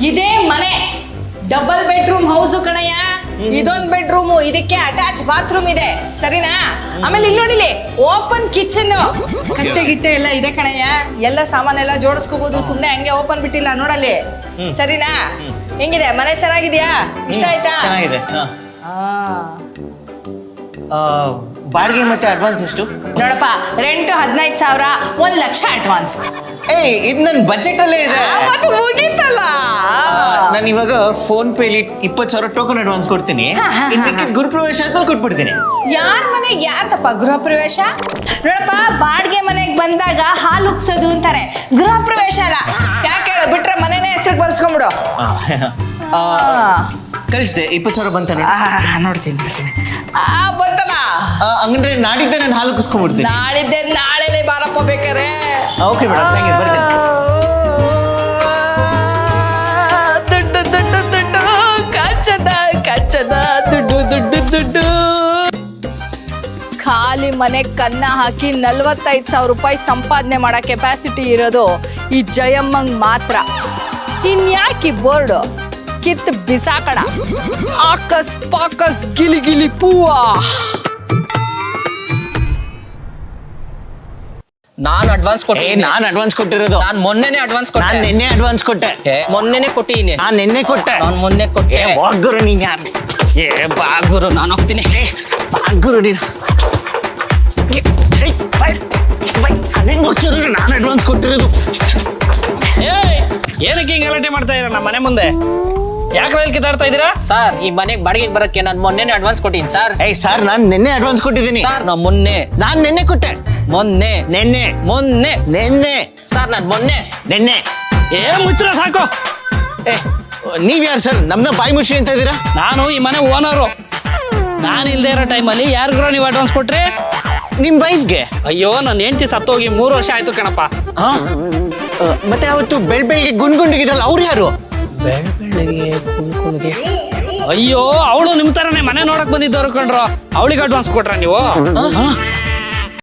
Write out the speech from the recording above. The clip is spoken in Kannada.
ಇದೇ ಮನೆ ಡಬಲ್ ಬೆಡ್ರೂಮ್ ಹೌಸ್ ಕಣಯ್ಯ. ಇದೊಂದ್ ಬೆಡ್ರೂಮ್, ಇದಕ್ಕೆ ಅಟ್ಯಾಚ್ ಬಾತ್ರೂಮ್ ಇದೆ, ಸರಿನಾ? ಆಮೇಲೆ ಇಲ್ಲಿ ನೋಡಿಲಿ ಓಪನ್ ಕಿಚನ್, ಕಟ್ಟೆ ಗಿಟ್ಟೆ ಎಲ್ಲ ಇದೆ ಕಣಯ್ಯ. ಎಲ್ಲ ಸಾಮಾನೆಲ್ಲ ಜೋಡಿಸ್ಕೋಬಹುದು, ಸುಮ್ನೆ ಹಂಗೆ ಓಪನ್ ಬಿಟ್ಟಿಲ್ಲ ನೋಡಲ್ಲಿ, ಸರಿನಾ? ಹೆಂಗಿದೆ ಮನೆ? ಚೆನ್ನಾಗಿದ್ಯಾ? ಇಷ್ಟ ಆಯ್ತಾ? ಚೆನ್ನಾಗಿದೆ. ಬಾಡಿಗೆ ಮತ್ತೆ ಅಡ್ವಾನ್ಸ್ ಎಷ್ಟು? ನೋಡಪ್ಪ, ರೆಂಟ್ 15,000, 1,00,000 ಅಡ್ವಾನ್ಸ್. ಇದು ನನ್ನ ಬಜೆಟ್ ಅಲ್ಲೇ ಇದೆ. ಮತ್ತೆ ಮುಗೀತಲ್ಲ. ನಾನು ಇವಾಗ ಫೋನ್ ಪೇಲಿ 20,000 ಟೋಕನ್ ಅಡ್ವಾನ್ಸ್ ಕೊಡ್ತೀನಿ. ಇನ್ನು ಗುರುಪ್ರವೇಶ ಆದ್ಮೇಲೆ ಕೊಟ್ಬಿಡ್ತೀನಿ. ಯಾರ್ ಮನೆಗೆ ಯಾರ್ದಪ್ಪ ಗೃಹ ಪ್ರವೇಶ? ನೋಡಪ್ಪ, ಬಾಡಿಗೆ ಮನೆಗೆ ಬಂದಾಗ ಹಾಲು ಉಕ್ಸೋದು ಅಂತಾರೆ, ಗೃಹ ಪ್ರವೇಶ ಅಲ್ಲ. ಯಾಕೆ ಹೇಳು? ಬಿಟ್ರೆ ಮನೆನೇ ಹೆಸರಿಗೆ ಬರ್ಸ್ಕೊಂಡ್ಬಿಡು. ಕಳಿಸ್ದೆ 20,000 ಬಂತ ನೋಡ್ತೀನಿ. ಬಂತಲ್ಲ. ಹಂಗಂದ್ರೆ ನಾಡಿದ್ದೆ ನಾನು ಹಾಲು ಕುಸ್ಕೊಂಡ್ಬಿಡ್ತೀನಿ. ನಾಳೆನೇ ಬಾರಪ್ಪ ಬೇಕಾರೆ. Okay madam, thank you. ಬರ್ತೀನಿ. ದುಡ್ಡು ಕಚ್ಚದ ದುಡ್ಡು. ಖಾಲಿ ಮನೆ ಕನ್ನ ಹಾಕಿ 45,000 ರೂಪಾಯಿ ಸಂಪಾದನೆ ಮಾಡೋ ಕೆಪಾಸಿಟಿ ಇರೋದು ಈ ಜಯಮ್ಮಂಗ್ ಮಾತ್ರ. ಇನ್ಯಾಕಿ ಬೋರ್ಡು ಕಿತ್ತು ಬಿಸಾಕಣ. ಆಕಸ್ ಪಾಕಸ್ ಗಿಲಿ ಪೂವ. ನಾನು ಅಡ್ವಾನ್ಸ್ ಕೊಟ್ಟೆ. ನಾನು ಅಡ್ವಾನ್ಸ್ ಕೊಟ್ಟಿರೋದು. ನಾನು ಮೊನ್ನೆನೆ ಅಡ್ವಾನ್ಸ್ ಕೊಟ್ಟೆ. ನಾನು ನಿನ್ನೆ ಅಡ್ವಾನ್ಸ್ ಕೊಟ್ಟೆ. ಮೊನ್ನೆನೆ ಕೊಟ್ಟಿದ್ದೀನಿ. ನಾನು ನಿನ್ನೆ ಕೊಟ್ಟೆ. ನಾನು ಮೊನ್ನೆ ಕೊಟ್ಟೆ. ಬಾಗುರು ನೀನ್ ಯಾರು? ಬಾಗುರು ನಾನು ಹೋಗ್ತೀನಿ. ಬಾಗುರು ನೀನು ಹೆಂಗ್ ಹೋಗ್ತಿರೋ? ನಾನು ಅಡ್ವಾನ್ಸ್ ಕೊಟ್ಟಿರೋದು. ಏನಕ್ಕೆ ಹಿಂಗ್ ಗಲಾಟೆ ಮಾಡ್ತಾ ಇದ್ದೀರಾ ನಮ್ಮ ಮನೆ ಮುಂದೆ? ಯಾಕೆ ರೈಲ್ ಕಿತ್ತಾಡ್ತಾ ಇದ್ದೀರಾ? ಸರ್, ಈ ಮನೆಗೆ ಬಾಡಿಗೆಗೆ ಬರಕ್ಕೆ ನಾನು ಮೊನ್ನೆನೆ ಅಡ್ವಾನ್ಸ್ ಕೊಟ್ಟಿದ್ದೀನಿ ಸರ್. ಸರ್, ನಾನು ನಿನ್ನೆ ಅಡ್ವಾನ್ಸ್ ಕೊಟ್ಟಿದ್ದೀನಿ. ಸರ್, ನಾನು ಮೊನ್ನೆ. ನಾನು ನಿನ್ನೆ ಕೊಟ್ಟೆ. ಮೊನ್ನೆ. ಸರ್, ನಾನು ಮೊನ್ನೆ. ನಿನ್ನೆ. ಮುಚ್ಚರ ಸಾಕು. ನೀವ್ ಯಾರು ಸರ್? ನಮ್ನ ಬಾಯಿ ಮುಷಿ ಅಂತ ಇದ್ದೀರಾ? ನಾನು ಈ ಮನೆ ಓನರು. ನಾನು ಇಲ್ದೇ ಇರೋ ಟೈಮಲ್ಲಿ ಯಾರಿಗೂ ನೀವು ಅಡ್ವಾನ್ಸ್ ಕೊಟ್ರಿ? ನಿಮ್ ವೈಫ್ಗೆ. ಅಯ್ಯೋ, ನನ್ನ ಹೆಂಡತಿ ಸತ್ತೋಗಿ 3 ವರ್ಷ ಆಯ್ತು ಕಣಪ್ಪ. ಮತ್ತೆ ಅವತ್ತು ಬೆಳ್ಬೆಳಿಗ್ಗೆ ಗುಂಡ್ಗುಂಡಿಗಿದ್ರಲ್ಲ, ಅವ್ರು ಯಾರು? ಅಯ್ಯೋ, ಅವಳು ನಿಮ್ ತರನೇ ಮನೆ ನೋಡಕ್ ಬಂದಿದ್ದವ್ರು ಕಂಡ್ರು. ಅವಳಿಗೆ ಅಡ್ವಾನ್ಸ್ ಕೊಟ್ರ ನೀವು?